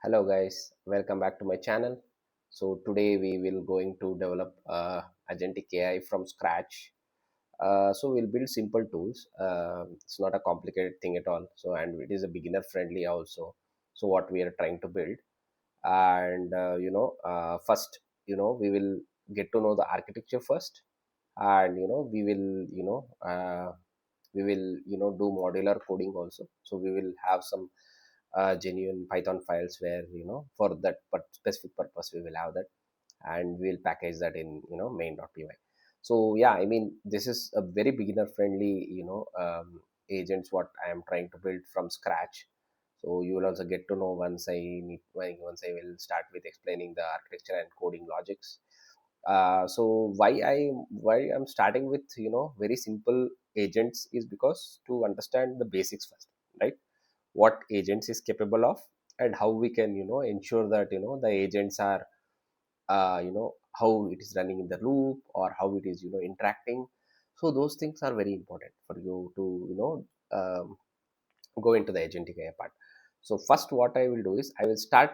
Hello guys, welcome back to my channel. So today we will going to develop Agentic AI from scratch. So we'll build simple tools. It's not a complicated thing at all. So and it is a beginner friendly also. So what we are trying to build, and first we will get to know the architecture first, and we will do modular coding also. So we will have some genuine Python files where for that specific purpose we will have that, and we'll package that in main.py. So yeah, I mean this is a very beginner friendly agents what I am trying to build from scratch. So you will also get to know once I will start with explaining the architecture and coding logics. So why I'm starting with very simple agents is because to understand the basics first, right? What agents is capable of, and how we can ensure that the agents are how it is running in the loop, or how it is interacting. So those things are very important for you to go into the agentic AI part. So first what I will do is I will start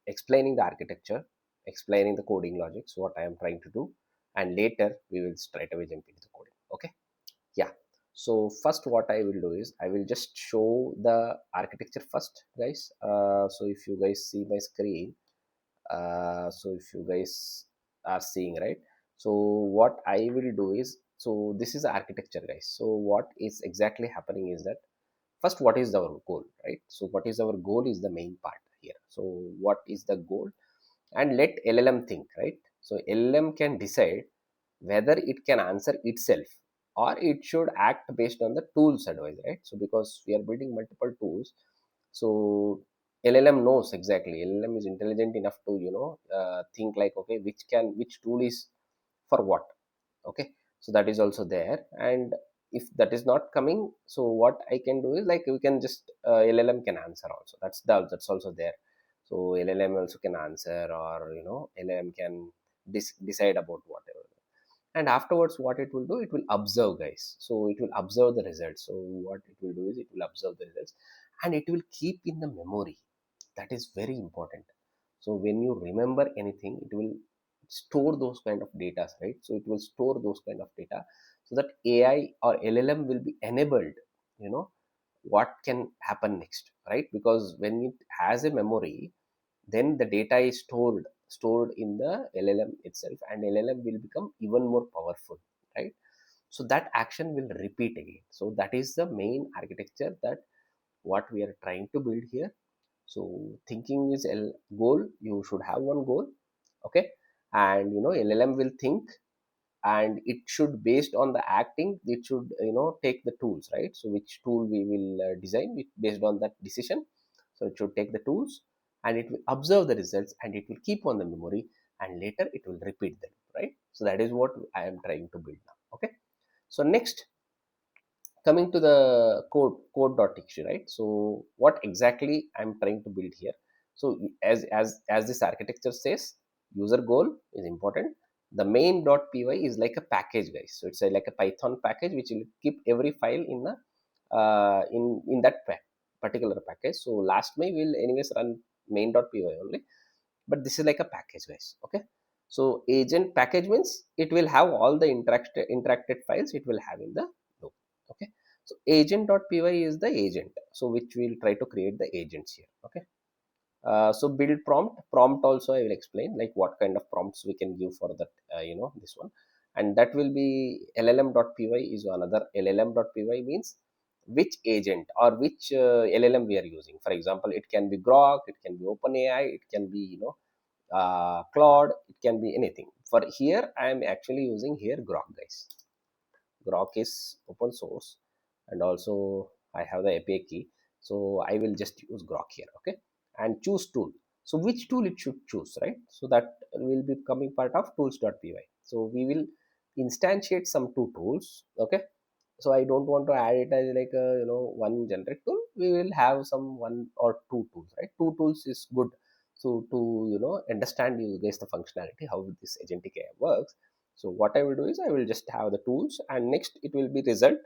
explaining the architecture, explaining the coding logics what I am trying to do, and later we will straight away jump into the coding. Okay. Yeah. So first what I will do is I will just show the architecture first, guys. So if you guys see my screen, so if you guys are seeing, right? So what I will do is, so this is the architecture, guys. So what is exactly happening is that first, what is our goal, right? So what is our goal is the main part here. So what is the goal? And let LLM think, right? So LLM can decide whether it can answer itself, or it should act based on the tools advice, right? So because we are building multiple tools, so LLM knows exactly. LLM is intelligent enough to think like, okay, which tool is for what. Okay. So that is also there. And if that is not coming, so what I can do is like we can just LLM can answer also. That's also there. So LLM also can answer, or LLM can decide about whatever. And afterwards what it will do, it will observe, guys. So it will observe the results. So what it will do is it will observe the results, and it will keep in the memory. That is very important. So when you remember anything, it will store those kind of data, right? So it will store those kind of data, so that AI or LLM will be enabled, you know what can happen next, right? Because when it has a memory, then the data is stored in the LLM itself, and LLM will become even more powerful, right? So that action will repeat again. So that is the main architecture, that what we are trying to build here. So thinking is goal. You should have one goal. Okay. And LLM will think, and it should, based on the acting, it should take the tools, right? So which tool we will design it based on that decision. So it should take the tools, and it will observe the results, and it will keep on the memory, and later it will repeat them, right? So that is what I am trying to build now. Okay. So next, coming to the code.txt, right? So what exactly I'm trying to build here. So as this architecture says, user goal is important. The main.py is like a package, guys. So it's like a Python package which will keep every file in the in that particular package. So last may will anyways run main.py only, but this is like a package, guys. Okay. So agent package means it will have all the interacted files it will have in the loop. Okay. So agent.py is the agent, so which we'll try to create the agents here. Okay. So build prompt also I will explain, like what kind of prompts we can give for that, this one. And that will be llm.py is another. llm.py means which agent or which LLM we are using. For example, it can be Groq, it can be OpenAI, it can be Claude, it can be anything. For here I am actually using here Groq, guys. Groq is open source, and also I have the API key. So I will just use Groq here. Okay. And choose tool. So which tool it should choose, right? So that will be coming part of tools.py. So we will instantiate some two tools. Okay. So I don't want to add it as like a one generic tool. We will have some one or two tools, right? Two tools is good. So to understand you guys the functionality how this agentic AI works. So what I will do is I will just have the tools, and next it will be result.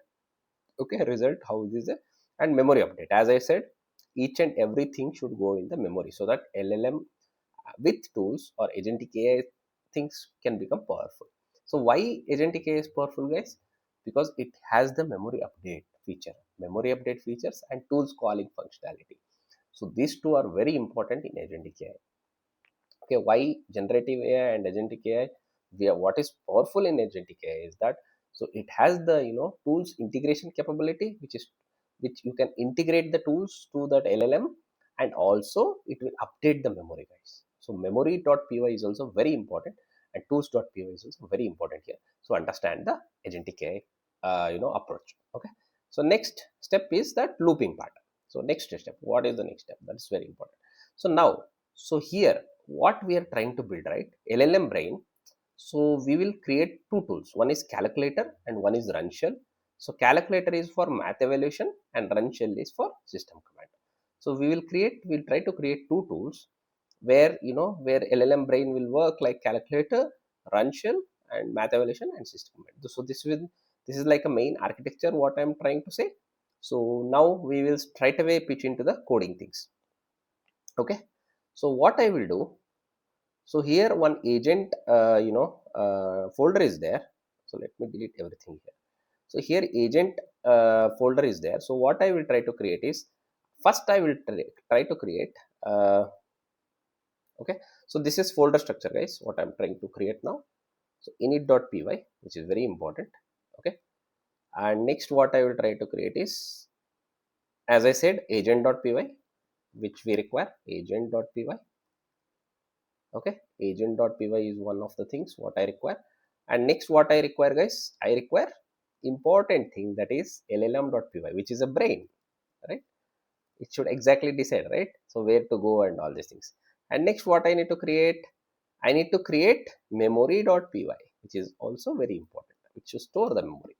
Okay. Result, how this is, and memory update. As I said, each and everything should go in the memory, so that LLM with tools or agentic AI things can become powerful. So why agentic AI is powerful, guys? Because it has the memory update features and tools calling functionality. So these two are very important in agentic AI. Okay, why generative AI and agentic AI? What is powerful in agentic AI is that, so it has the tools integration capability, which you can integrate the tools to that LLM, and also it will update the memory, guys. So memory.py is also very important, and tools.py is also very important here. So understand the agentic AI approach. Okay, so next step is that looping part. So next step, what is the next step? That's very important. So now, so here what we are trying to build, right? LLM brain. So we will create two tools. One is calculator and one is run shell. So calculator is for math evaluation and run shell is for system command. So we'll try to create two tools where where LLM brain will work like calculator, run shell, and math evaluation and system command. So this is like a main architecture what I'm trying to say. So now we will straight away pitch into the coding things. Okay. So what I will do, so here one agent folder is there. So let me delete everything here. So here agent folder is there. So what I will try to create is, first I will try to create okay. So this is folder structure, guys, what I'm trying to create now. So init.py, which is very important. Okay, and next what I will try to create is, as I said, agent.py, which we require agent.py. Okay, agent.py is one of the things what I require. And next what I require, guys, I require important thing, that is llm.py, which is a brain, right? It should exactly decide, right? So where to go and all these things. And next what I need to create, I need to create memory.py, which is also very important, which should store the memory,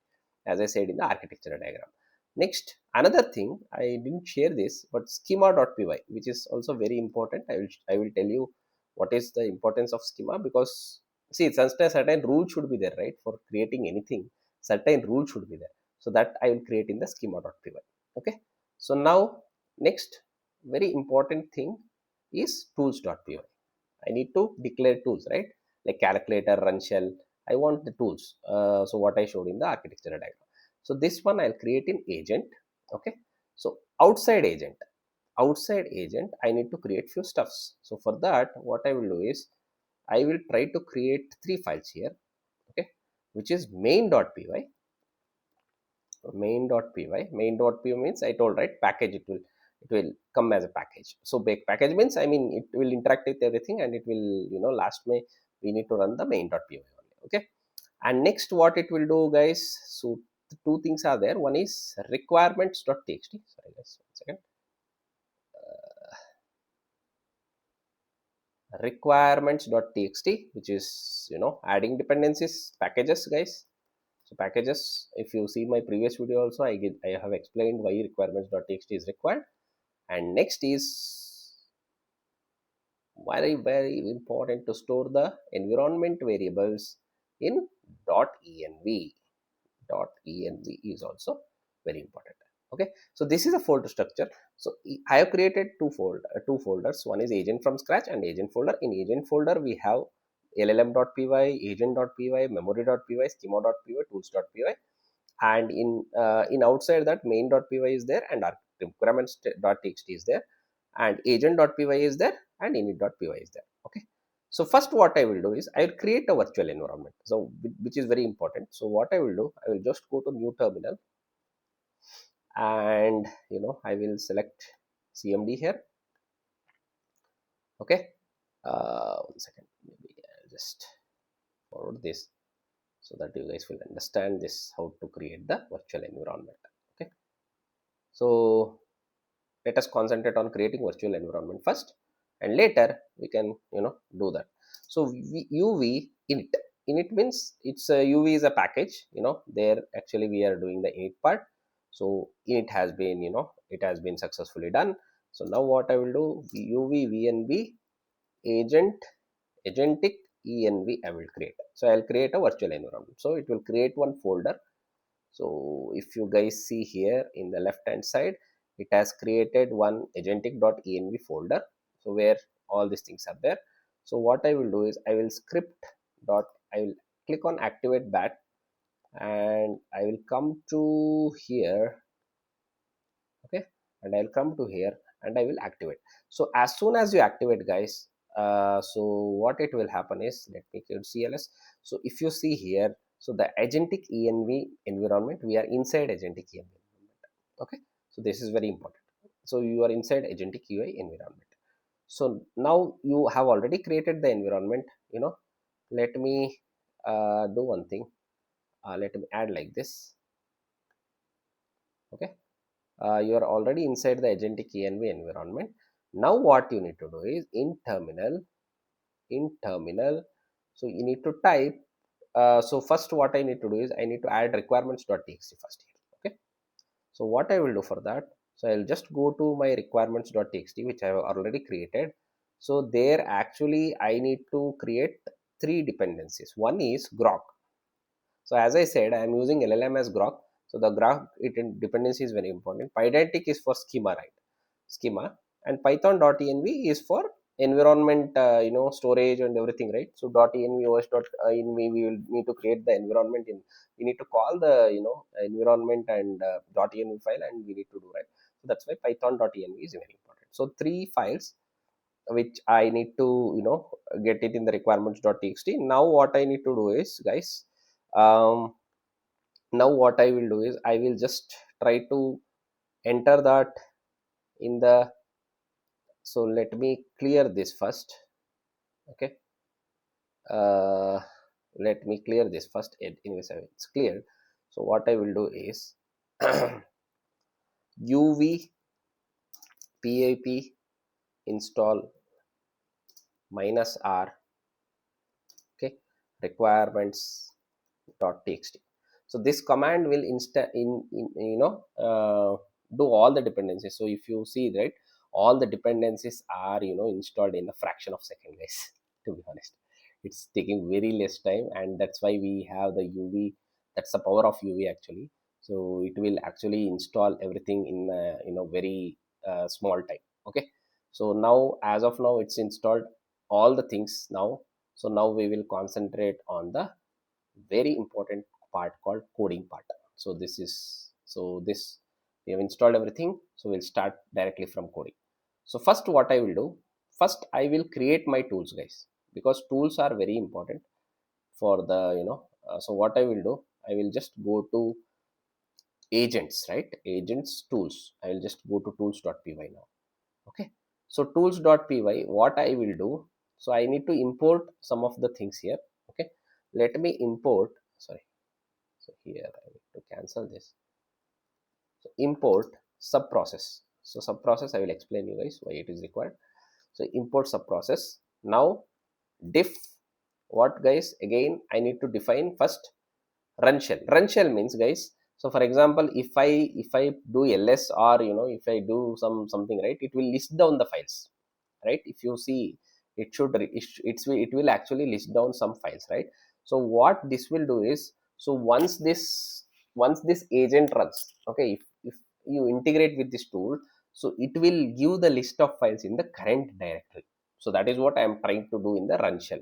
as I said in the architecture diagram. Next, another thing, I didn't share this, but schema.py, which is also very important. I will tell you what is the importance of schema, because see, certain rule should be there, right? For creating anything, certain rule should be there. So that I will create in the schema.py. Okay, so now next very important thing is tools.py. I need to declare tools, right? Like calculator, run shell. I want the tools. So what I showed in the architecture diagram. So this one I'll create in agent. Okay. So outside agent, I need to create few stuffs. So for that, what I will do is, I will try to create three files here. Okay, which is main.py. Main.py means, I told, right, package. It will come as a package. So big package means, I mean, it will interact with everything, and it will last may we need to run the main.py only. Okay, and next what it will do, guys, so the two things are there. One is requirements.txt. Sorry, guys, one second. Requirements.txt, which is adding dependencies, packages, guys. So packages, if you see my previous video also, I have explained why requirements.txt is required. And next is very, very important to store the environment variables in .env. .env is also very important. Okay, so this is a folder structure. So I have created two folders. One is agent from scratch and agent folder. In agent folder we have llm.py, agent.py, memory.py, schema.py, tools.py, and in outside that main.py is there, and our requirements.txt is there, and agent.py is there, and init.py is there. Okay, so first what I will do is, I will create a virtual environment, so which is very important. So what I will do, I will just go to new terminal, and I will select cmd here. Okay, one second, maybe I'll just forward this, so that you guys will understand this, how to create the virtual environment. Okay, so let us concentrate on creating virtual environment first, and later we can do that. So uv init means, it's a uv is a package. There actually we are doing the init part. So init has been it has been successfully done. So now what I will do, uv vnb agent agentic env I will create. So I'll create a virtual environment, so it will create one folder. So if you guys see here in the left hand side, it has created one agentic.env folder, so where all these things are there. So what I will do is I will I will click on activate bat, and I will come to here, okay, and I'll come to here and I will activate. So as soon as you activate, guys, so what it will happen is, let me click CLS. So if you see here, so the agentic env environment, we are inside agentic env environment, okay. So this is very important. So you are inside agentic UI environment. So now you have already created the environment, let me do one thing. Let me add like this, okay. You are already inside the agentic env environment. Now what you need to do is in terminal, so you need to type, so first what I need to do is I need to add requirements.txt first here, okay. So what I will do for that, so I'll just go to my requirements.txt which I have already created. So there actually I need to create three dependencies. One is Groq. So as I said, I am using LLM as Groq. So the Groq dependency is very important. Pydantic is for schema, right? Schema, and Python.env is for environment, storage and everything, right? So .env os.env, we will need to create the environment in. We need to call the environment and .env file, and we need to do, right. So that's why Python.env is very important. So three files which I need to get it in the requirements.txt. Now what I need to do is, guys, um, now what I will do is I will just try to enter that in the, so let me clear this first, okay. uh, Let me clear this first. Anyways, it's cleared. So what I will do is uv pip install -r, okay, requirements.txt. So this command will do all the dependencies. So if you see, right, all the dependencies are installed in a fraction of second, guys. To be honest, it's taking very less time, and that's why we have the uv. That's the power of uv actually. So it will actually install everything in very small time, okay. So now, as of now, it's installed all the things now. So now we will concentrate on the very important part called coding part. So this we have installed everything. So we'll start directly from coding. So first what I will do, first I will create my tools, guys, because tools are very important for the so what I will do, I will just go to agents, right, agents tools. I will just go to tools.py now, okay. So tools.py, what I will do, so I need to import some of the things here, okay. Let me import, sorry, so here I need to cancel this. So import sub process. So sub process, I will explain you guys why it is required. So import sub process. Now diff, what, guys, again I need to define first run shell. Run shell means, guys, so for example, if I do ls, or if I do something, right, it will list down the files, right. If you see, it should it will actually list down some files, right. So what this will do is, so once this agent runs, okay, if you integrate with this tool, so it will give the list of files in the current directory. So that is what I am trying to do in the run shell,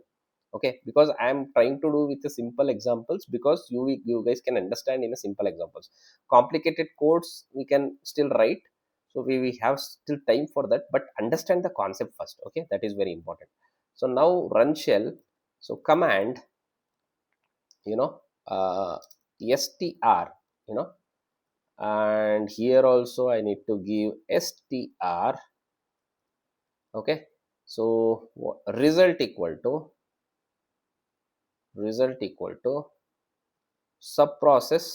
okay, because I am trying to do with the simple examples, because you guys can understand in a simple examples. Complicated codes we can still write, so we have still time for that, but understand the concept first, okay, that is very important. So now run shell, so command, you know uh, str, you know and here also I need to give str, okay. So result equal to subprocess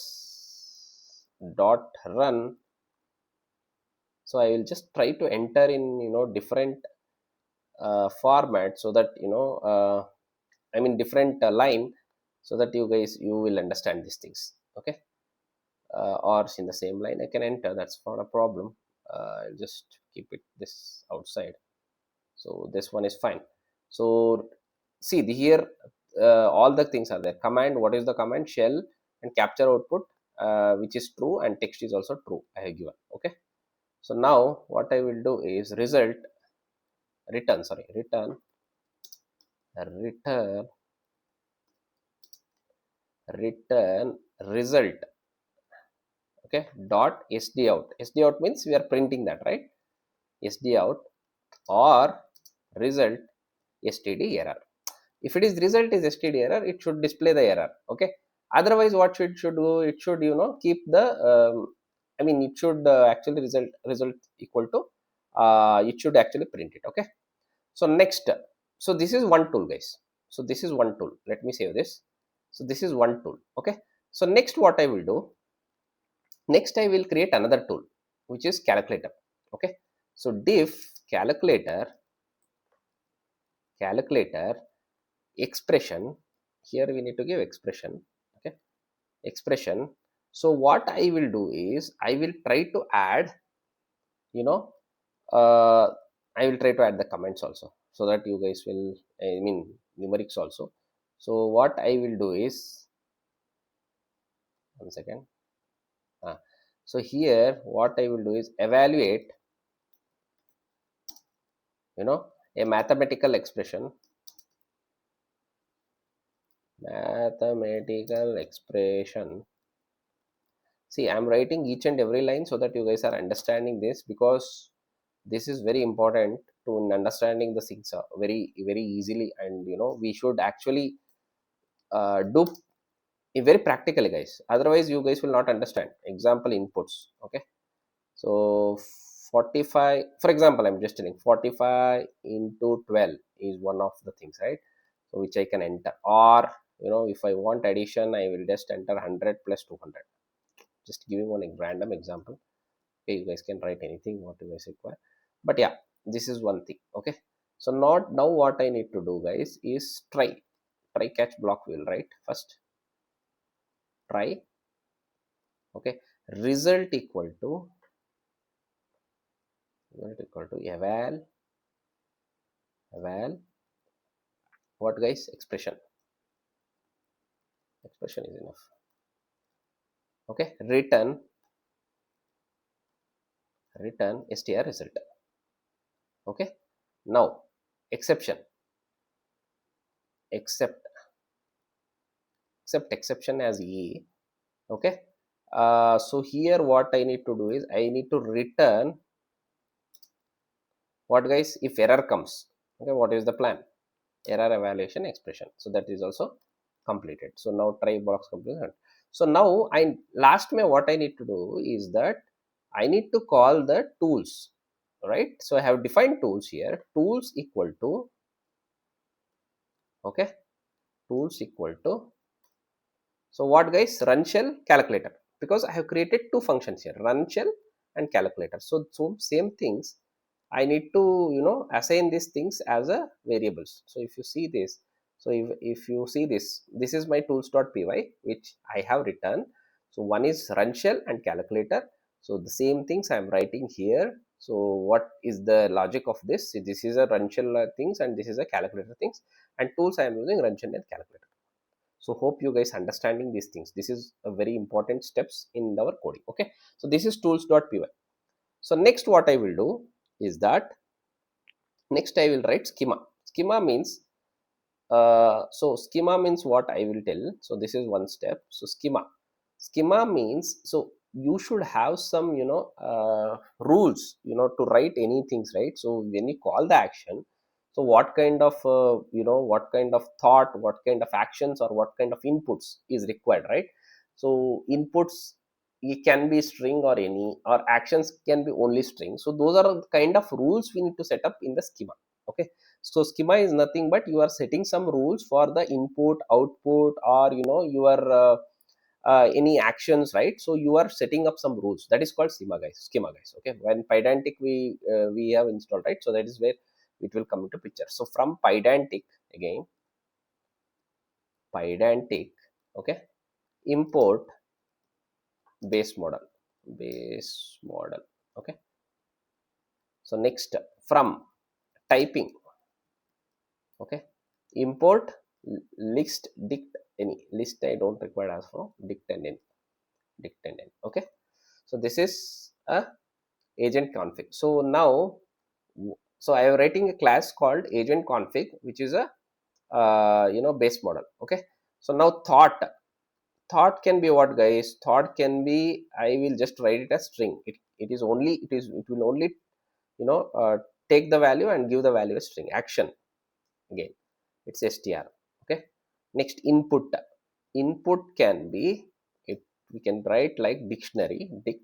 dot run. So I will just try to enter in different format, so that I mean different line, so that you will understand these things, okay. Or in the same line I can enter, that's not a problem. I'll just keep it this outside, so this one is fine. So see here, all the things are there. Command, what is the command? Shell and capture output, which is true, and text is also true, I have given, okay. So now what I will do is return return result, okay, dot sd out. Sd out means we are printing that, right? Sd out or result std error. If it is result is std error, it should display the error, okay. Otherwise what should do, it should keep the I mean it should actually result equal to it should actually print it, okay. So next, so this is one tool, guys. So this is one tool, let me save this. So this is one tool, okay. So next what I will do, next I will create another tool which is calculator, okay. So diff calculator expression, here we need to give expression, okay, expression. So what I will do is I will try to add, you know uh, I will try to add the comments also, so that you guys will, I mean numerics also. So what I will do is, one second. So here what I will do is evaluate, a mathematical expression, see I'm writing each and every line so that you guys are understanding this, because this is very important to understanding the things very very easily, and we should actually do it very practically, guys. Otherwise you guys will not understand. Example inputs, okay. So 45, for example, I'm just telling 45 into 12 is one of the things, right? So which I can enter, or if I want addition, I will just enter 100 plus 200. Just giving one random example. Okay, you guys can write anything what you guys require, but yeah, this is one thing, okay. So not now what I need to do, guys, is try catch block will write first. Try, okay, result equal to eval what, guys, expression is enough, okay. Return str result, okay. Now exception, except exception as e, okay. So here what I need to do is I need to return what, guys, if error comes, okay. What is the plan? Error evaluation expression. So that is also completed. So now try box completed. So now last me what I need to do is that I need to call the tools, right? So I have defined tools here. Tools equal to, okay, tools equal to, so what, guys, run shell calculator, because I have created two functions here, run shell and calculator. So same things I need to assign these things as a variables. So if you see this, so if you see this is my tools.py which I have written. So one is run shell and calculator. So the same things I am writing here. So what is the logic of this? See, this is a run shell things and this is a calculator things, and tools I am using run shell and calculator. So hope you guys understanding these things. This is a very important steps in our coding, okay. So this is tools.py. So next what I will do is that next I will write schema means so schema means what I will tell. So this is one step. So schema means, so you should have some rules to write any things, right? So when you call the action, so what kind of what kind of thought, what kind of actions, or what kind of inputs is required, right? So inputs, it can be string or any, or actions can be only string. So those are the kind of rules we need to set up in the schema, okay. So schema is nothing but you are setting some rules for the input, output, or your any actions, right? So you are setting up some rules. That is called schema guys, okay. When Pydantic we have installed, right? So that is where it will come into picture. So from Pydantic, again Pydantic, okay, import base model, okay. So next, from typing, okay, import list dict any list. I don't require as for dict and any, okay. So this is a agent config. So now, so I am writing a class called agent config, which is a base model. Okay, so now thought can be what, guys? Thought can be, I will just write it as string. It will only take the value and give the value as string. Action, again it's str. Okay, next input can be, it we can write like dictionary, dict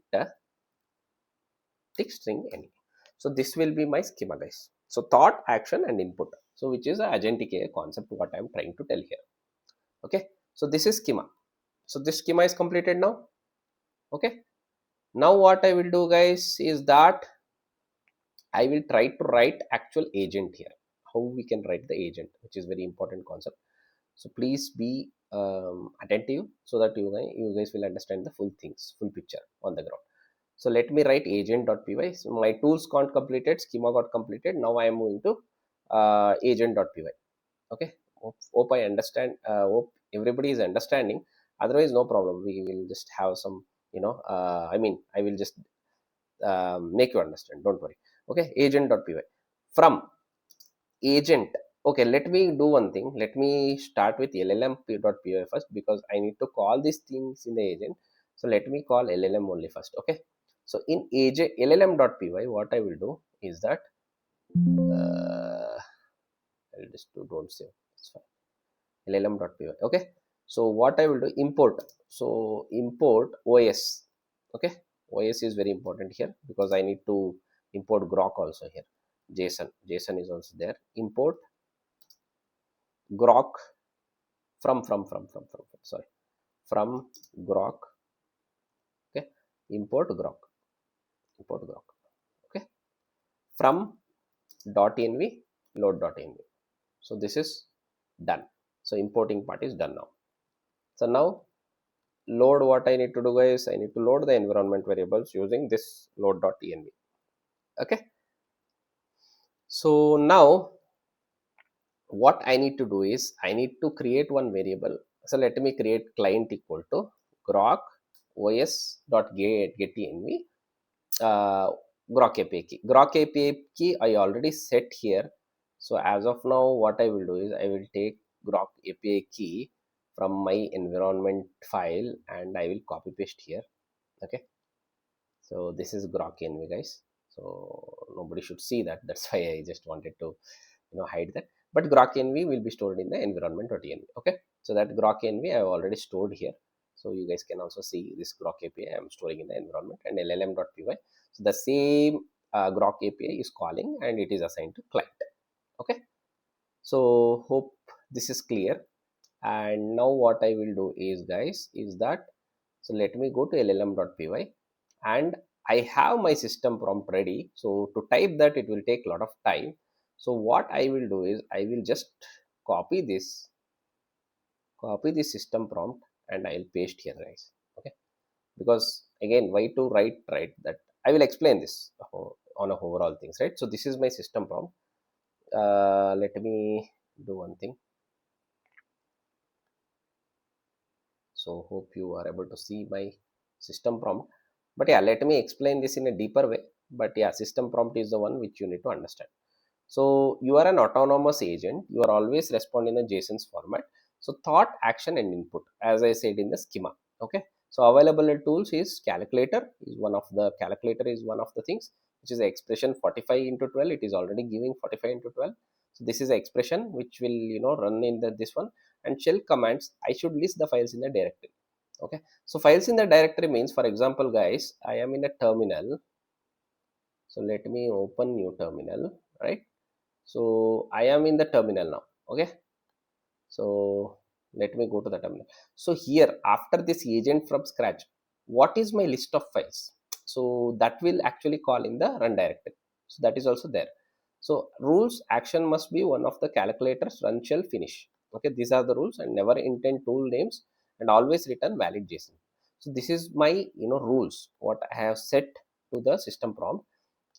string any. So this will be my schema, guys. So thought, action and input, so which is a agentic AI concept what I'm trying to tell here. Okay, so this is schema. So this schema is completed now. Okay, now what I will do, guys, is that I will try to write actual agent here. How we can write the agent, which is very important concept. So please be attentive, so that you guys will understand the full things, full picture on the ground. So let me write agent.py. So my tools got completed, schema got completed. Now I am moving to agent.py. Okay, hope I understand. Hope everybody is understanding. Otherwise, no problem. We will just have some, I will just make you understand. Don't worry. Okay, agent.py. From agent. Okay, let me do one thing. Let me start with llm.py first, because I need to call these things in the agent. So let me call llm only first. Okay, so in agent llm.py, what I will do is that I'll just don't save. It's fine. llm.py. Okay, so what I will do, import. So import os. Okay, os is very important here, because I need to import Groq also here. JSON is also there. Import Groq from sorry, from Groq. Okay, import Groq. Okay, from .env load.env. So this is done. So importing part is done now. So now load, what I need to do, guys, I need to load the environment variables using this load.env. Okay, so now what I need to do is I need to create one variable. So let me create client equal to Groq os.getEnv Groq API key. Groq API key I already set here. So as of now, what I will do is I will take Groq API key from my environment file and I will copy paste here. Okay, so this is Groq env, guys. So nobody should see that. That's why I just wanted to hide that. But Groq env will be stored in the environment.env. Okay, so that Groq env I have already stored here. So you guys can also see this Groq API I am storing in the environment, and llm.py. So the same Groq API is calling and it is assigned to client. Okay, so hope this is clear. And now what I will do is, guys, is that, so let me go to llm.py, and I have my system prompt ready. So to type that, it will take a lot of time. So what I will do is I will just copy this system prompt and I'll paste here, guys. Okay, because again, why to write that, I will explain this on a overall things, right? So this is my system prompt. Let me do one thing. So hope you are able to see my system prompt. But yeah, let me explain this in a deeper way. But yeah, system prompt is the one which you need to understand. So you are an autonomous agent. You are always responding in the JSON's format. So thought, action and input, as I said in the schema. Okay, so available tools is calculator is one of the things, which is the expression 45 into 12. It is already giving 45 into 12. So this is the expression which will run in this one. And shell commands, I should list the files in the directory. Okay, so files in the directory means, for example, guys, I am in a terminal. So let me open new terminal, right? So I am in the terminal now. Okay, so let me go to the terminal. So here, after this agent from scratch, what is my list of files? So that will actually call in the run directory. So that is also there. So rules, action must be one of the calculators, run shell finish. Okay, these are the rules. And never intend tool names, and always return valid JSON. So this is my rules what I have set to the system prompt,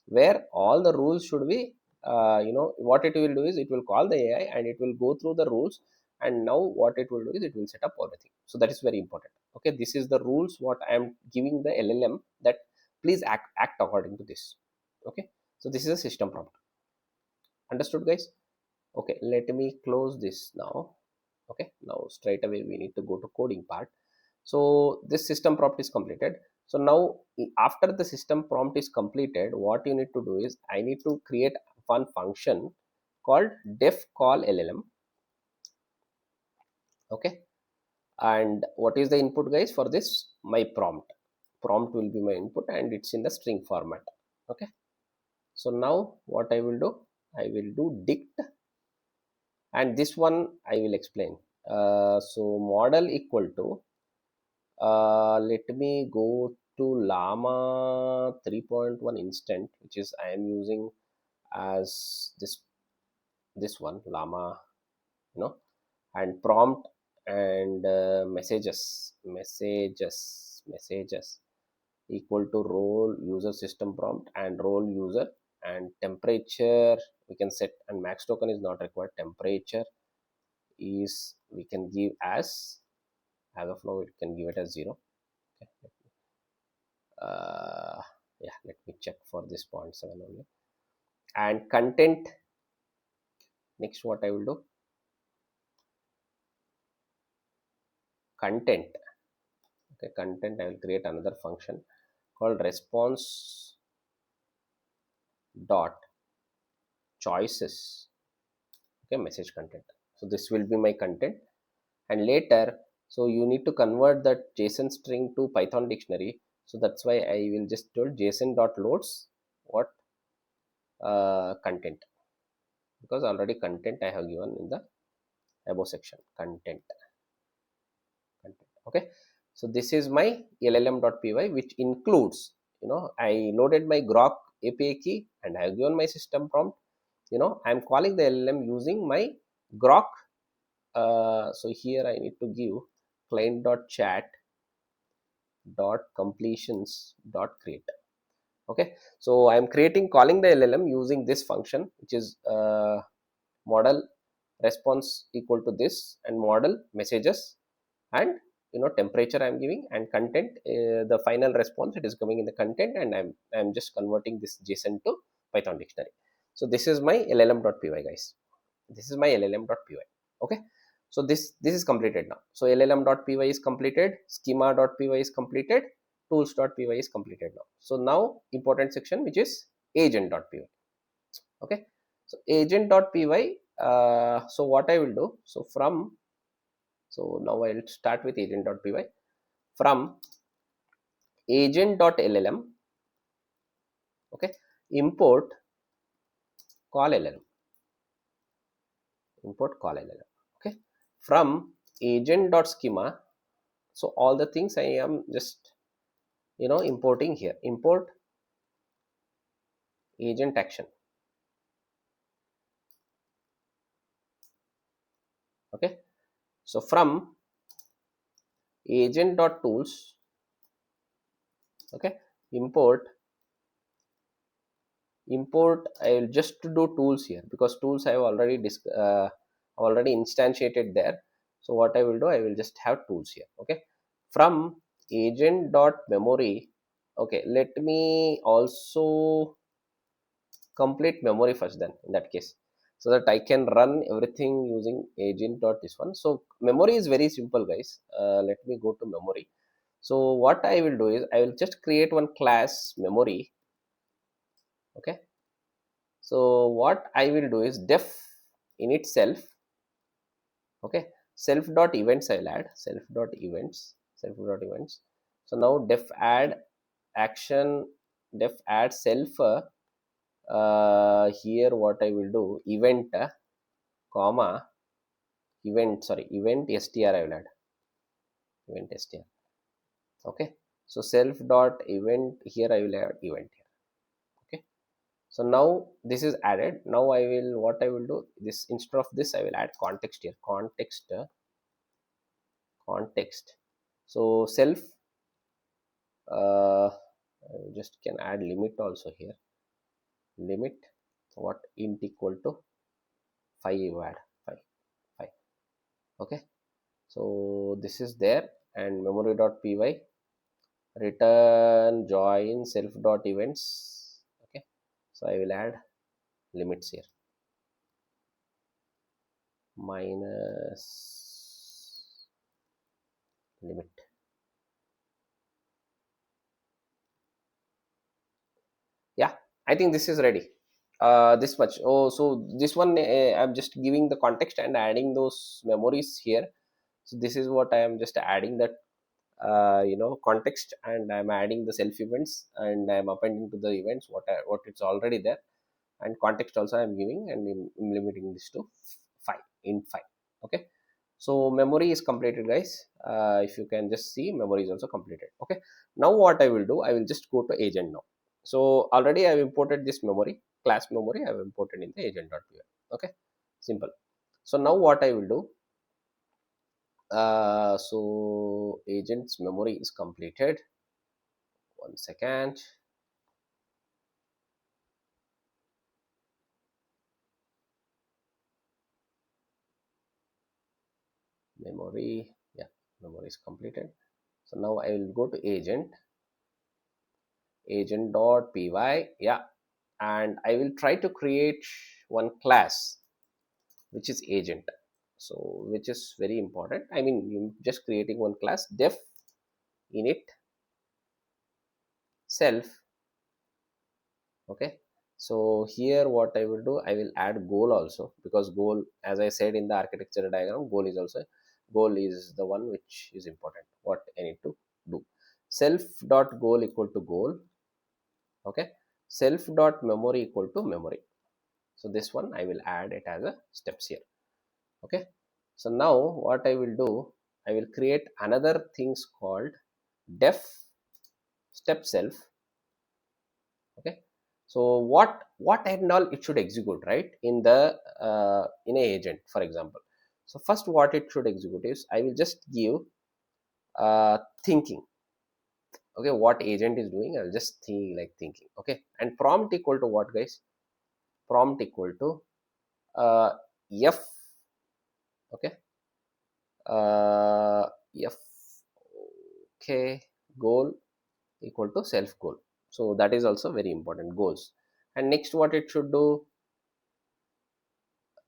where all the rules should be what it will do is it will call the AI and it will go through the rules. And now what it will do is it will set up everything. So that is very important. Okay, this is the rules what I am giving the LLM, that please act according to this. Okay, so this is a system prompt. Understood, guys? Okay, let me close this now. Okay, now straight away we need to go to coding part. So this system prompt is completed. So now after the system prompt is completed, what you need to do is I need to create one function called def call llm. Okay, and what is the input, guys, for this? My prompt will be my input, and it's in the string format. Okay, so now what I will do, I will do dict, and this one I will explain. So model equal to let me go to llama 3.1 instant, which is I am using as this one llama, you know, and prompt and messages equal to role user system prompt and role user, and temperature we can set, and max token is not required. Temperature is we can give as of now we can give it as 0. Okay, yeah, let me check for this 0.7 only. And content, next what I will do, content. Okay, content, I will create another function called response dot choices. Okay, message content. So this will be my content, and later, so you need to convert that JSON string to Python dictionary. So that's why I will just tell JSON dot loads what content, because already content I have given in the above section. Content. Okay, so this is my llm.py, which includes, I loaded my Groq API key and I have given my system prompt. I am calling the llm using my Groq. So here I need to give client.chat dot completions dot create. Okay, so I am calling the llm using this function, which is model response equal to this, and model messages, and temperature I'm giving, and content, the final response, it is coming in the content, and I'm just converting this JSON to Python dictionary. So this is my llm.py, guys. This is my llm.py. Okay, so this is completed now. So llm.py is completed, schema.py is completed, tools.py is completed now. So now important section, which is agent.py. Okay, so agent.py, so what I will do, so now I'll start with agent.py. From agent.llm, okay, import call llm, okay. From agent.schema, so all the things I am just importing here. Import agent action. Okay, so from agent.tools, okay, import I will just do tools here, because tools I have already instantiated there. So what I will do, I will just have tools here. Okay, from agent.memory, okay, let me also complete memory first, then in that case, so that I can run everything using agent dot this one. So memory is very simple, guys. Let me go to memory. So what I will do is I will just create one class memory. Okay, so what I will do is def in itself. Okay, self dot events I will add, self dot events. So now def add action, def add self, here what I will do, event, comma, event str I will add, event str. Okay, so self dot event, here I will add event here. Okay, so now this is added. Now what I will do, this instead of this I will add context here, context. So self, I just can add limit also here, limit what, int equal to 5, you add 5. Okay, so this is there, and memory.py, return join self dot events. Okay, so I will add limits here, minus limit. Yeah, I think this is ready. This much. Oh, so this one, I'm just giving the context and adding those memories here. So this is what I am just adding, that context, and I'm adding the self events, and I'm appending to the events what it's already there, and context also I'm giving, and I'm limiting this to 5 in 5. Okay, so memory is completed, guys. If you can just see, memory is also completed. Okay, now what I will do, I will just go to agent now. So already I've imported this memory, class memory I've imported in the agent.py. Okay, simple. So now what I will do, so agent's memory is completed. 1 second. Memory, yeah, memory is completed. So now I will go to agent.py, yeah, and I will try to create one class which is agent. So which is very important. I mean, you just creating one class, def init self. Okay, so here what I will do, I will add goal also, because goal, as I said in the architecture diagram, goal is the one which is important, what I need to do. Self dot goal equal to goal. Okay, self dot memory equal to memory. So this one I will add it as a steps here. Okay, so now what I will do, I will create another things called def step self. Okay, so what and all it should execute, right, in the in a agent, for example. So first what it should execute is, I will just give thinking. Okay, what agent is doing, I'll just think like thinking. Okay, and prompt equal to what, guys? Prompt equal to uh, f. Okay, uh, f. Okay, goal equal to self goal. So that is also very important, goals. And next what it should do,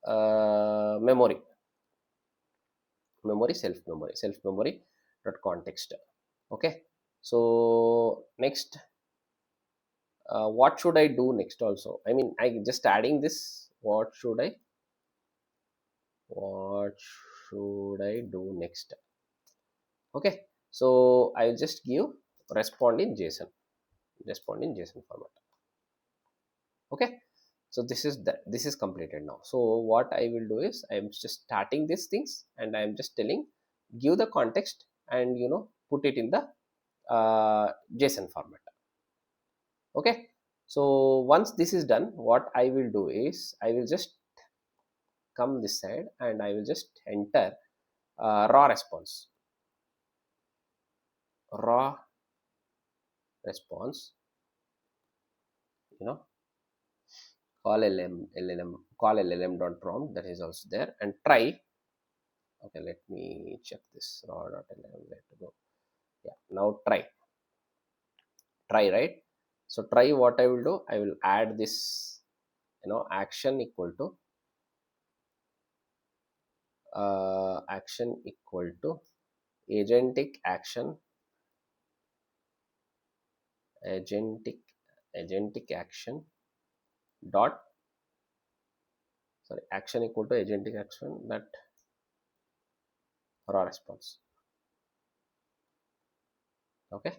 memory self memory dot context. Okay, so next, what should I do next also? I mean, I just adding this. What should I do next? Okay, so I'll just give respond in JSON format. Okay, so this is completed now. So what I will do is, I'm just starting these things, and I'm just telling, give the context, and put it in the JSON format. Okay, so once this is done, what I will do is, I will just come this side, and I will just enter raw response. Raw response, you know call llm dot prompt, that is also there, and try. Okay, let me check this raw dot llm, where to go. Yeah, now try, right? So try, what I will do, I will add this, action equal to agentic action, agentic agentic action dot, sorry, action equal to agentic action that raw response. Okay,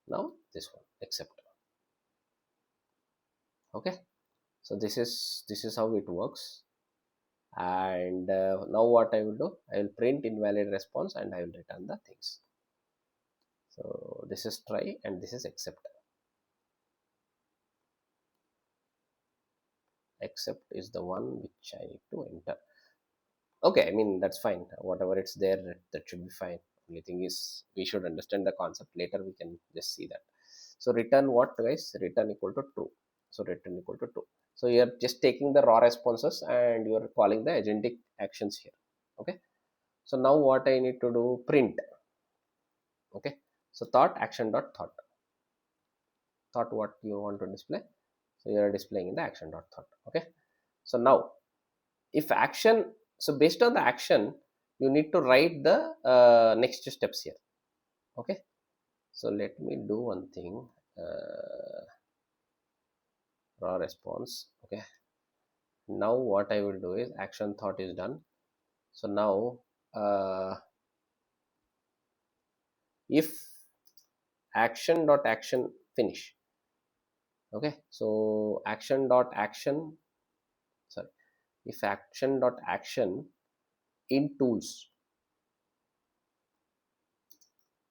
now this one accept. Okay, so this is how it works. And now what I will do, I will print invalid response, and I will return the things. So this is try, and this is accept. Accept is the one which I need to enter. Okay, I mean, that's fine, whatever it's there, that should be fine. Only thing is, we should understand the concept, later we can just see that. So return what, guys? Return equal to true. So return equal to true. So you're just taking the raw responses, and you're calling the agentic actions here. Okay, so now what I need to do, print. Okay, so thought action dot thought what you want to display, so you are displaying in the action dot thought. Okay, so now if action, so based on the action you need to write the next steps here. Okay, so let me do one thing, raw response. Okay, now what I will do is action thought is done. So now if action dot action finish. Okay, so action dot action, sorry, if action dot action in tools,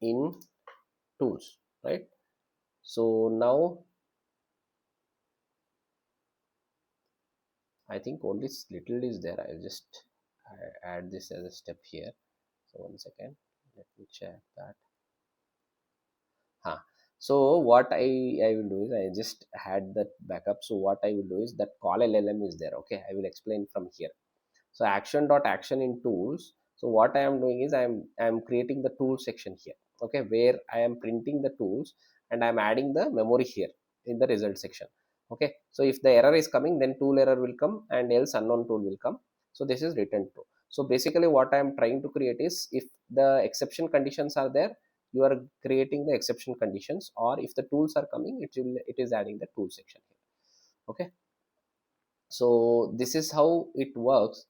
in tools, right? So now I think only little is there. I'll just add this as a step here. So 1 second, let me check that. Huh. So what I will do is I just had that backup. So what I will do is that call LLM is there. Okay, I will explain from here. So action dot action in tools. So what I am doing is I am creating the tool section here. Okay, where I am printing the tools and I am adding the memory here in the result section. Okay, so if the error is coming, then tool error will come and else unknown tool will come. So this is return true. So basically what I am trying to create is if the exception conditions are there, you are creating the exception conditions, or if the tools are coming, it is adding the tool section here. Okay, so this is how it works.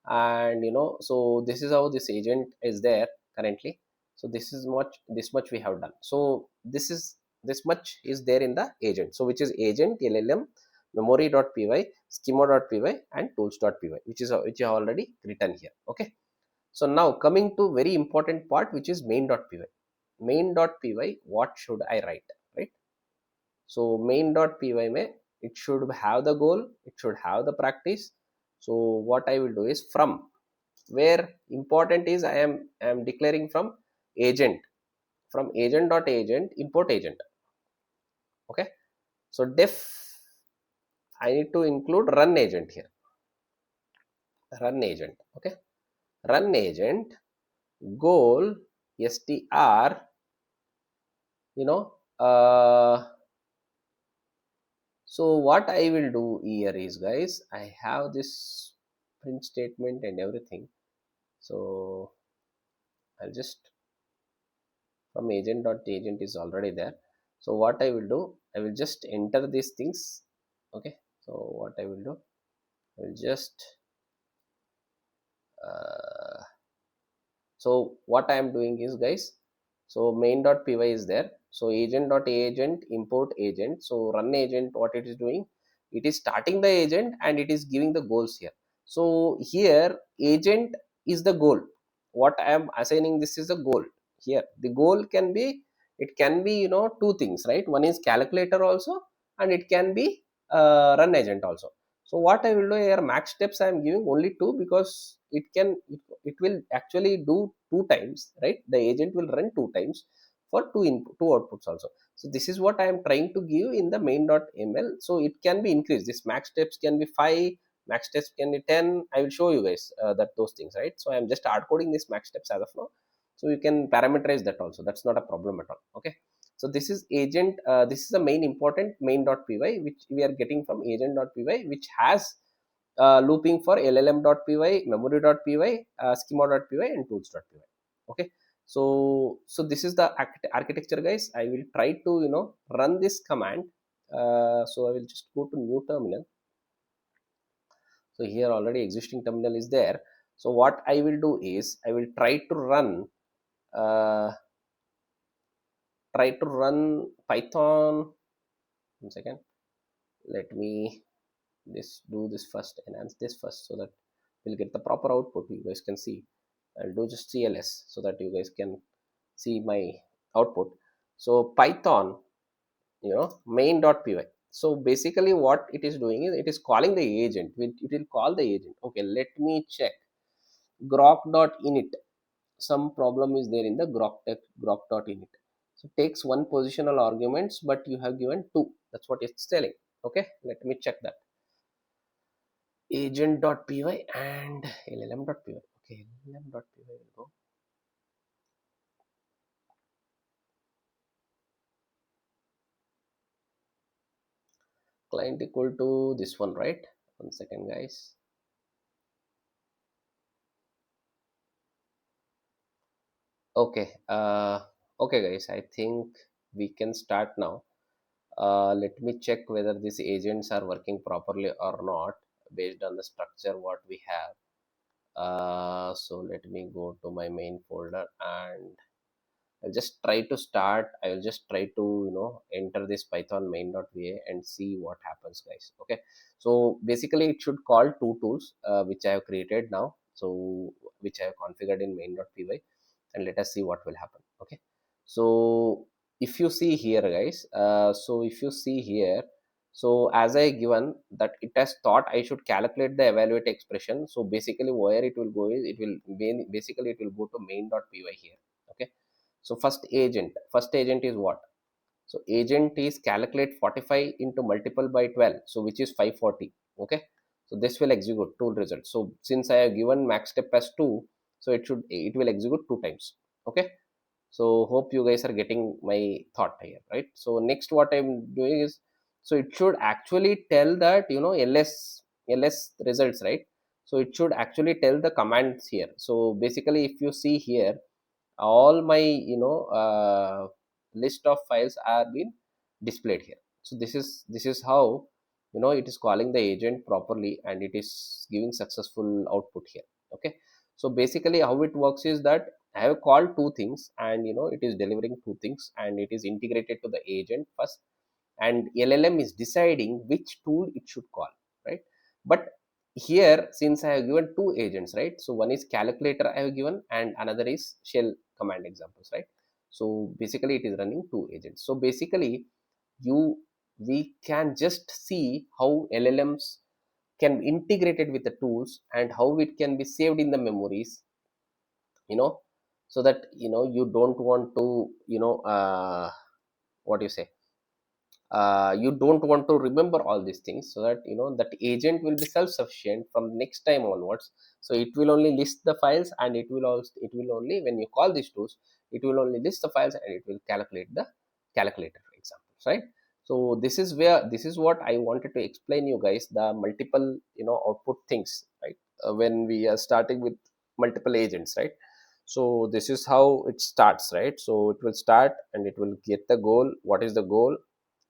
And so this is how this agent is there currently. So this much we have done. So this much is there in the agent, so which is agent llm memory.py schema.py and tools.py, which I already written here. Okay, so now coming to very important part, which is main.py. Main.py, what should I write, right? So main.py may, it should have the goal, it should have the practice. So what I will do is from where important is I am declaring from agent, from agent import agent. Okay, so def I need to include run agent here, run agent. Okay, run agent goal str, you know uh so what I will do here is, guys, I have this print statement and everything. So I'll just, from agent dot agent is already there. So what I will do, I will just enter these things. Okay, so what I will do, I will just uh, so what I am doing is, guys, so main.py is there. So agent.agent import agent. So run agent, what it is doing, it is starting the agent and it is giving the goals here. So here agent is the goal, what I am assigning, this is the goal. Here the goal can be, it can be two things, right? One is calculator also, and it can be run agent also. So what I will do here, max steps I am giving only two, because it will actually do two times, right? The agent will run two times for two outputs also. So this is what I am trying to give in the main.ml. So it can be increased, this max steps can be 5, max steps can be 10. I will show you guys that those things, right? So I am just hard coding this max steps as of now. So you can parameterize that also, that's not a problem at all. Okay, so this is agent, this is the main important main.py, which we are getting from agent.py, which has looping for llm.py memory.py schema.py and tools.py. Okay, so this is the architecture, guys. I will try to run this command. So I will just go to new terminal. So here already existing terminal is there. So what I will do is I will try to run uh, python. 1 second, let me this do this first, enhance this first, so that we'll get the proper output. You guys can see, I'll do just cls so that you guys can see my output. So python, main.py. So basically what it is doing is it is calling the agent. It will call the agent. Okay, let me check groq.init. Some problem is there in the groq.init. So takes one positional arguments, but you have given two. That's what it's telling. Okay, let me check that. Agent.py and llm.py. Okay, llm.py will go. client equal to this one, right? One second, guys. Okay, okay, guys, I think we can start now. Let me check whether these agents are working properly or not based on the structure what we have. So let me go to my main folder and I'll just try to start. I will just try to enter this Python main.va and see what happens, guys. Okay, so basically it should call two tools which I have created now. So which I have configured in main.py, and let us see what will happen. Okay, so if you see here, guys, so if you see here, so as I given that it has thought I should calculate the evaluate expression. So basically where it will go is it will basically it will go to main.py here. Okay, so first agent is what? So agent is calculate 45 into multiple by 12, so which is 540. Okay, so this will execute tool result. So since I have given max step as 2, so it will execute 2 times. Okay, so hope you guys are getting my thought here, right? So next what I'm doing is, so it should actually tell that ls results, right? So it should actually tell the commands here. So basically if you see here, all my list of files are being displayed here. So this is how it is calling the agent properly, and it is giving successful output here. Okay, so basically how it works is that I have called two things, and it is delivering two things, and it is integrated to the agent first, and LLM is deciding which tool it should call, right? But here, since I have given two agents, right? So one is calculator I have given, and another is shell command examples, right? So basically it is running two agents. So basically you we can just see how LLMs can be integrated with the tools and how it can be saved in the memories, you know, so that you don't want to what do you say, you don't want to remember all these things, so that that agent will be self-sufficient from next time onwards. So it will only list the files, and it will only, when you call these tools, it will only list the files, and it will calculate the calculator examples, right? So this is what I wanted to explain you guys, the multiple output things, right? When we are starting with multiple agents, right? So this is how it starts, right? So it will start and it will get the goal, what is the goal,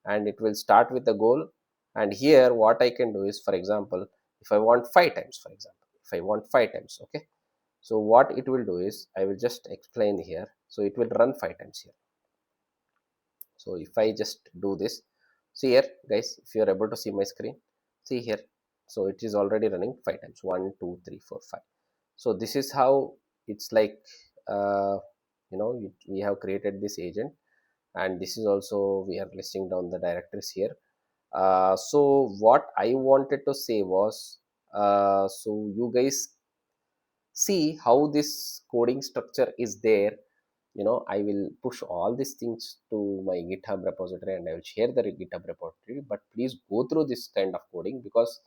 and it will start with the goal. And here what I can do is, for example, if I want 5 times, for example, if I want 5 times, okay, so what it will do is, I will just explain here. So it will run 5 times here. So if I just do this, see here, guys, if you are able to see my screen, see here, so it is already running 5 times, 1 2 3 4 5. So this is how it's like, uh, we have created this agent, and this is also, we are listing down the directories here. So what I wanted to say was, so you guys see how this coding structure is there. I will push all these things to my GitHub repository, and I will share the GitHub repository. But please go through this kind of coding, because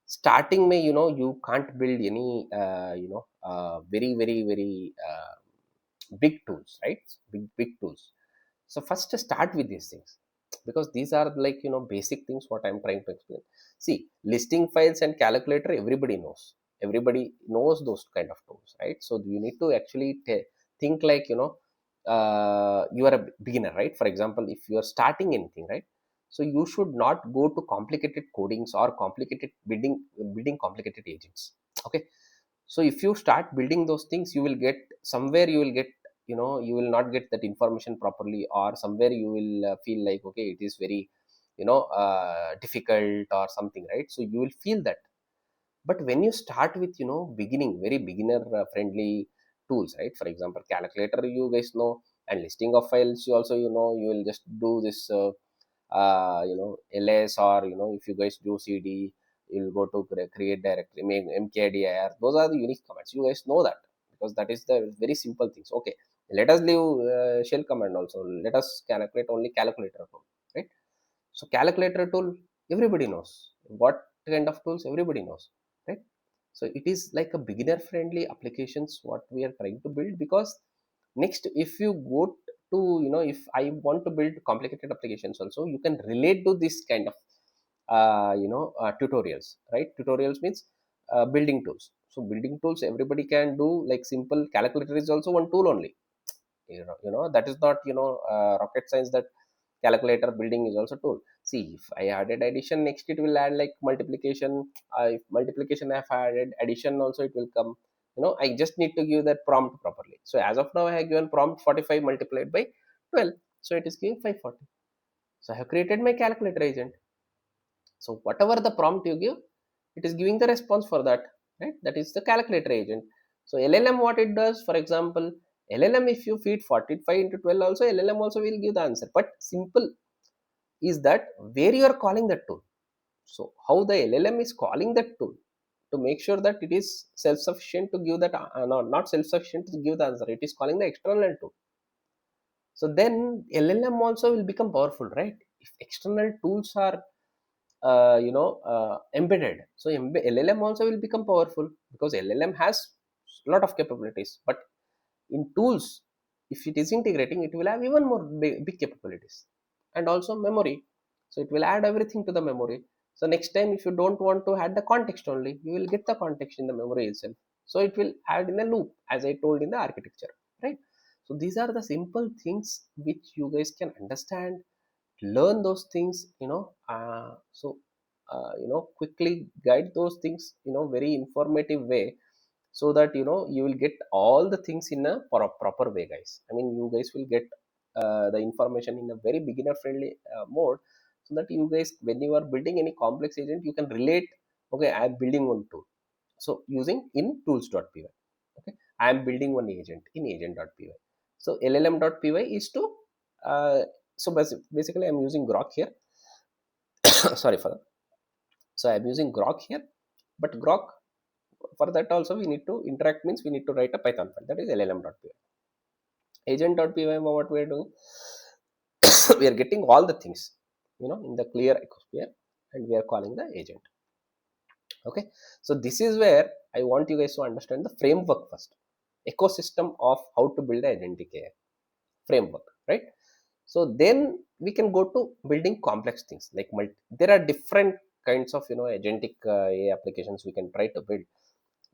starting may, you can't build any very very very big tools, right? Big tools. So first start with these things, because these are like basic things what I'm trying to explain. See, listing files and calculator, everybody knows those kind of tools, right? So you need to actually think like, you are a beginner, right? For example, if you are starting anything, right? So you should not go to complicated codings or complicated building complicated agents. Okay, so if you start building those things, you will get somewhere, you will get, you will not get that information properly, or somewhere you will feel like, okay, it is very difficult or something, right? So you will feel that. But when you start with beginning, very beginner friendly tools, right? For example, calculator, you guys know, and listing of files, you also, you will just do this ls, or if you guys do cd, you'll go to create directory, make mkdir. Those are the unique commands, you guys know that, because that is the very simple things. Okay, let us leave shell command also, let us calculate only calculator tool, right? So calculator tool, everybody knows. What kind of tools, everybody knows, right? So it is like a beginner friendly applications what we are trying to build. Because next, if you go to, if I want to build complicated applications also, you can relate to this kind of tutorials, right? Tutorials means building tools. So building tools everybody can do, like simple calculator is also one tool only. That is not rocket science, that calculator building is also tool. See, if I added addition, next it will add like multiplication. If multiplication I have added addition also, it will come. I just need to give that prompt properly. So as of now I have given prompt 45 multiplied by 12, so it is giving 540. So I have created my calculator agent. So whatever the prompt you give, it is giving the response for that, right? That is the calculator agent. So LLM, what it does, for example, LLM, if you feed 45 into 12 also, LLM also will give the answer. But simple is that where you are calling that tool. So how the LLM is calling that tool to make sure that it is self-sufficient to give that, no, not self-sufficient to give the answer. It is calling the external tool. So then LLM also will become powerful, right? If external tools are embedded, so LLM also will become powerful, because LLM has a lot of capabilities. But in tools, if it is integrating, it will have even more big capabilities, and also memory. So it will add everything to the memory. So next time, if you don't want to add the context only, you will get the context in the memory itself. So it will add in a loop, as I told in the architecture, right? So these are the simple things which you guys can understand, learn those things, quickly guide those things, very informative way, so that you will get all the things in a proper way, guys. I mean, you guys will get the information in a very beginner friendly mode, so that you guys, when you are building any complex agent, you can relate. Okay, I am building one tool, so using in tools.py. Okay, I am building one agent in agent.py. So llm.py is to so basically I'm using Groq here. Sorry for that. So I'm using Groq here, but Groq, for that also we need to interact, means we need to write a Python file, that is llm.py. Agent.py, what we are doing, we are getting all the things in the clear ecosphere, and we are calling the agent. Okay, so this is where I want you guys to understand the framework first, ecosystem of how to build an agentic AI framework, right? So then we can go to building complex things like there are different kinds of agentic AI applications we can try to build.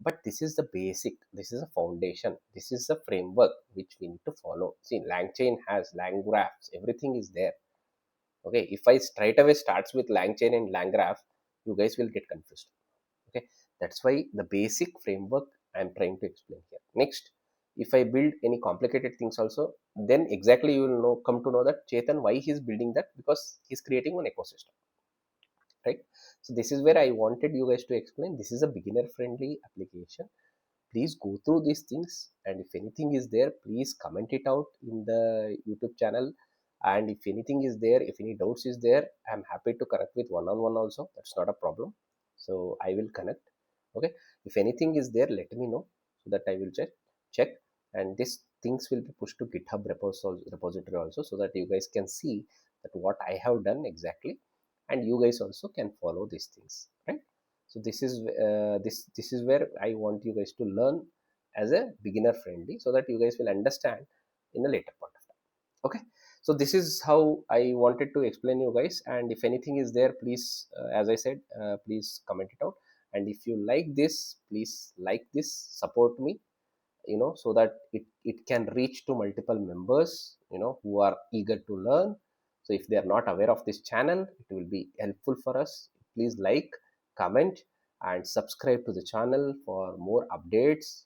But this is the basic, this is a foundation, this is a framework which we need to follow. See, langchain has lang graphs, everything is there. Okay, if I straight away starts with langchain and lang graph, you guys will get confused. Okay, that's why the basic framework I'm trying to explain here. Next, if I build any complicated things also, then exactly you will come to know that Chetan, why he's building that, because he's creating one ecosystem, right? So this is where I wanted you guys to explain, this is a beginner friendly application. Please go through these things, and if anything is there, please comment it out in the YouTube channel. And if anything is there, if any doubts is there, I'm happy to connect with one-on-one also, that's not a problem. So I will connect. Okay, if anything is there, let me know, so that I will check. And these things will be pushed to GitHub repository also, so that you guys can see that what I have done exactly, and you guys also can follow these things, right? So this is this is where I want you guys to learn as a beginner friendly, so that you guys will understand in a later point of time. Okay, so this is how I wanted to explain you guys. And if anything is there, please, as I said, please comment it out. And if you like this, please like this, support me, so that it can reach to multiple members who are eager to learn. So if they are not aware of this channel, it will be helpful for us. Please like, comment, and subscribe to the channel for more updates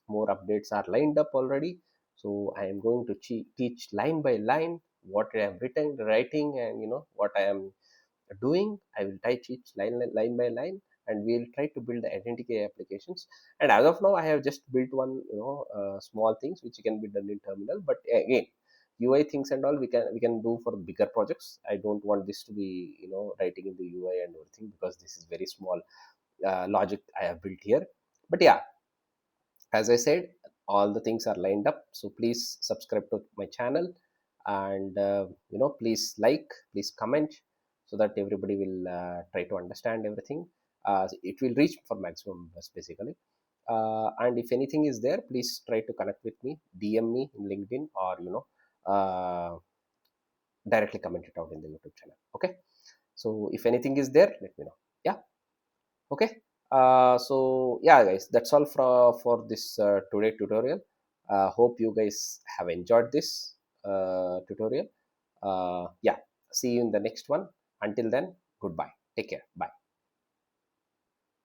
are lined up already. So I am going to teach line by line what I am writing, and what I am doing. I will teach line by line, and we'll try to build the identity applications. And as of now, I have just built one small things which can be done in terminal. But again, UI things and all we can do for bigger projects. I don't want this to be writing in the UI and everything, because this is very small logic I have built here. But yeah, as I said, all the things are lined up. So please subscribe to my channel, and please like, please comment, so that everybody will try to understand everything. It will reach for maximum members basically. And if anything is there, please try to connect with me, DM me in LinkedIn, or directly comment it out in the YouTube channel. Okay, So if anything is there, let me know. Yeah. Okay. So yeah, guys, that's all for this today tutorial. Hope you guys have enjoyed this tutorial. Yeah, see you in the next one. Until then, goodbye. Take care. Bye.